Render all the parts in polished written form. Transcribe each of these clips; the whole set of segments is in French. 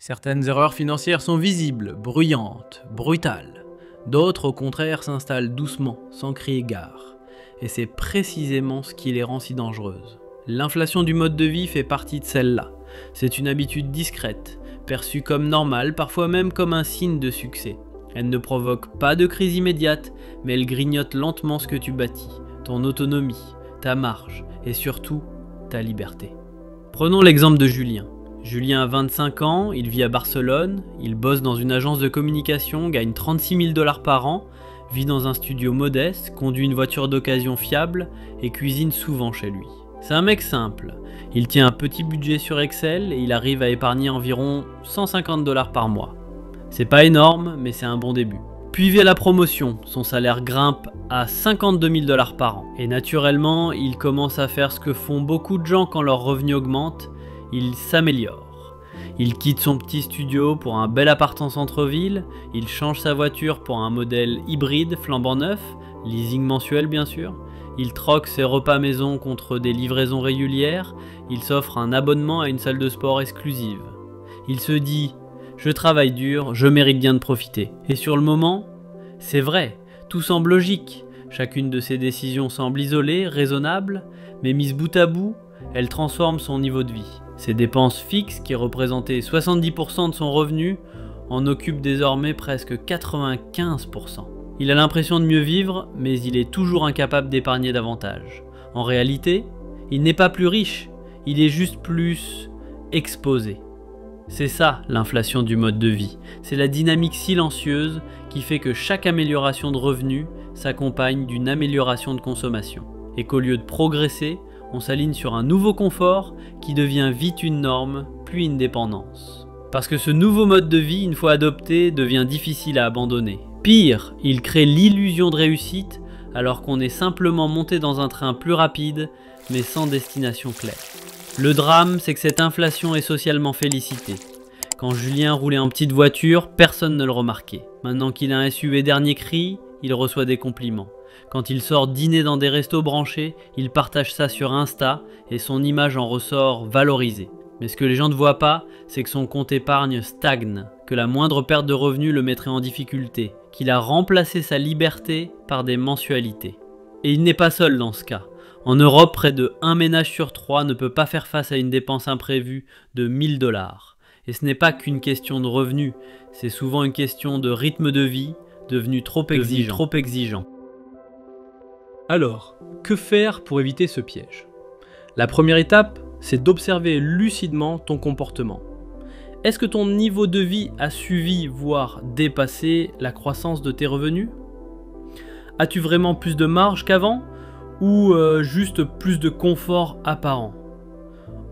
Certaines erreurs financières sont visibles, bruyantes, brutales. D'autres, au contraire, s'installent doucement, sans crier gare. Et c'est précisément ce qui les rend si dangereuses. L'inflation du mode de vie fait partie de celle-là. C'est une habitude discrète, perçue comme normale, parfois même comme un signe de succès. Elle ne provoque pas de crise immédiate, mais elle grignote lentement ce que tu bâtis, ton autonomie, ta marge et surtout ta liberté. Prenons l'exemple de Julien. Julien a 25 ans, il vit à Barcelone, il bosse dans une agence de communication, gagne 36 000 $ par an, vit dans un studio modeste, conduit une voiture d'occasion fiable et cuisine souvent chez lui. C'est un mec simple, il tient un petit budget sur Excel et il arrive à épargner environ 150 $ par mois. C'est pas énorme, mais c'est un bon début. Puis vient la promotion, son salaire grimpe à 52 000 $ par an. Et naturellement, il commence à faire ce que font beaucoup de gens quand leur revenu augmente, il s'améliore. Il quitte son petit studio pour un bel appart en centre-ville, il change sa voiture pour un modèle hybride flambant neuf, leasing mensuel bien sûr, il troque ses repas maison contre des livraisons régulières, il s'offre un abonnement à une salle de sport exclusive. Il se dit « je travaille dur, je mérite bien de profiter ». Et sur le moment, c'est vrai, tout semble logique, chacune de ses décisions semble isolée, raisonnable, mais mise bout à bout, elle transforme son niveau de vie. Ses dépenses fixes, qui représentaient 70% de son revenu, en occupent désormais presque 95%. Il a l'impression de mieux vivre, mais il est toujours incapable d'épargner davantage. En réalité, il n'est pas plus riche, il est juste plus exposé. C'est ça l'inflation du mode de vie, c'est la dynamique silencieuse qui fait que chaque amélioration de revenu s'accompagne d'une amélioration de consommation. Et qu'au lieu de progresser, on s'aligne sur un nouveau confort qui devient vite une norme, puis une dépendance. Parce que ce nouveau mode de vie, une fois adopté, devient difficile à abandonner. Pire, il crée l'illusion de réussite alors qu'on est simplement monté dans un train plus rapide, mais sans destination claire. Le drame, c'est que cette inflation est socialement félicitée. Quand Julien roulait en petite voiture, personne ne le remarquait. Maintenant qu'il a un SUV dernier cri, il reçoit des compliments. Quand il sort dîner dans des restos branchés, il partage ça sur Insta et son image en ressort valorisée. Mais ce que les gens ne voient pas, c'est que son compte épargne stagne, que la moindre perte de revenus le mettrait en difficulté, qu'il a remplacé sa liberté par des mensualités. Et il n'est pas seul dans ce cas. En Europe, près de 1 ménage sur 3 ne peut pas faire face à une dépense imprévue de 1 000 $. Et ce n'est pas qu'une question de revenus, c'est souvent une question de rythme de vie, devenu trop exigeant. Alors, que faire pour éviter ce piège? La première étape, c'est d'observer lucidement ton comportement. Est-ce que ton niveau de vie a suivi, voire dépassé la croissance de tes revenus? As-tu vraiment plus de marge qu'avant ou juste plus de confort apparent?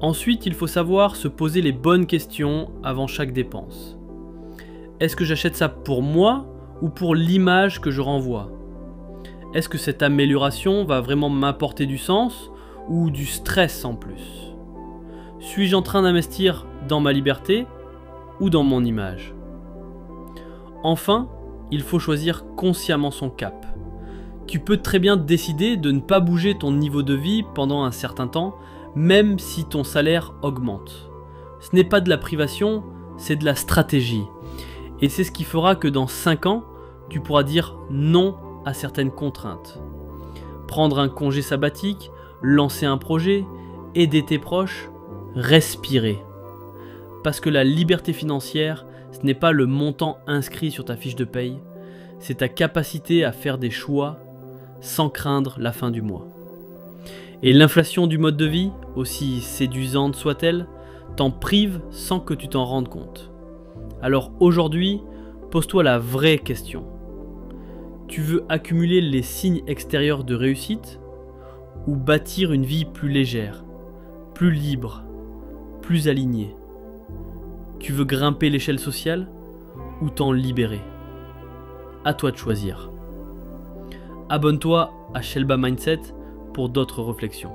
Ensuite, il faut savoir se poser les bonnes questions avant chaque dépense. Est-ce que j'achète ça pour moi ou pour l'image que je renvoie? Est-ce que cette amélioration va vraiment m'apporter du sens ou du stress en plus? Suis-je en train d'investir dans ma liberté ou dans mon image? Enfin, il faut choisir consciemment son cap. Tu peux très bien décider de ne pas bouger ton niveau de vie pendant un certain temps, même si ton salaire augmente. Ce n'est pas de la privation, c'est de la stratégie. Et c'est ce qui fera que dans 5 ans, tu pourras dire non à certaines contraintes. Prendre un congé sabbatique, lancer un projet, aider tes proches, respirer. Parce que la liberté financière, ce n'est pas le montant inscrit sur ta fiche de paye, c'est ta capacité à faire des choix sans craindre la fin du mois. Et l'inflation du mode de vie, aussi séduisante soit-elle, t'en prive sans que tu t'en rendes compte. Alors aujourd'hui, pose-toi la vraie question. Tu veux accumuler les signes extérieurs de réussite ou bâtir une vie plus légère, plus libre, plus alignée? Tu veux grimper l'échelle sociale ou t'en libérer? À toi de choisir. Abonne-toi à Shelba Mindset pour d'autres réflexions.